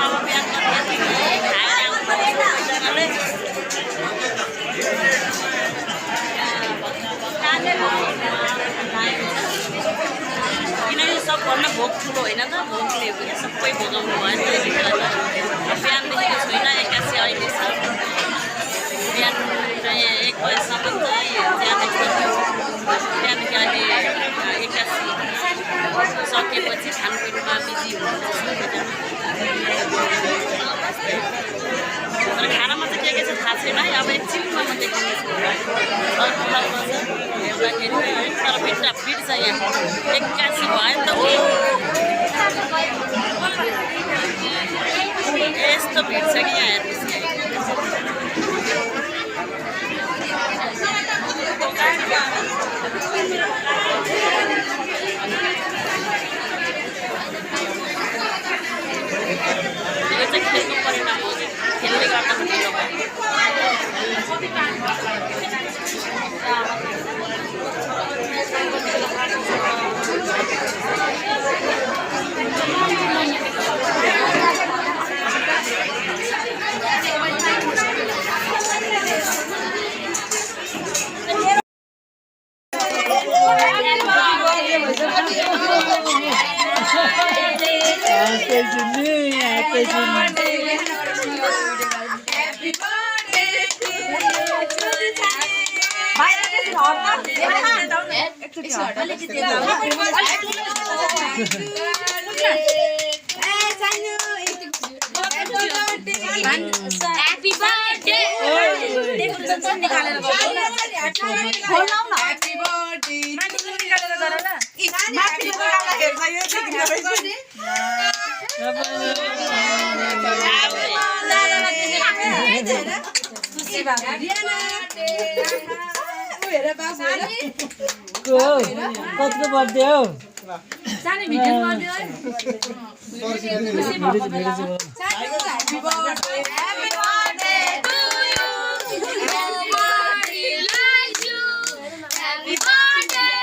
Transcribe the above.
अब बिहान खाएर आउनुपर्ने किनकि सबभन्दा भोक ठुलो होइन त भोकले सबै भोगाउनु भयो बिहानदेखिको छैन 81 अहिले छ बिहान 1 बजेसम्म चाहिँ ज्यादै बिहानदेखि अहिले 81 सकेपछि खानपिनमा बिजी हुनुहुन्छ तर खानामा चाहिँ के छ थाहा छैन अब एकछिनमा म देखाउनेछु तर भिड छ यहाँ 81 भयो नि त यस्तो भिड छ कि यहाँ हेर्नुहोस् यो चाहिँ खेलको परिणाम हो खेलले गर्दा ढिलो Happy birthday! कतिको बर्थडे हो सानो भिडियो गरिदियो Happy birthday.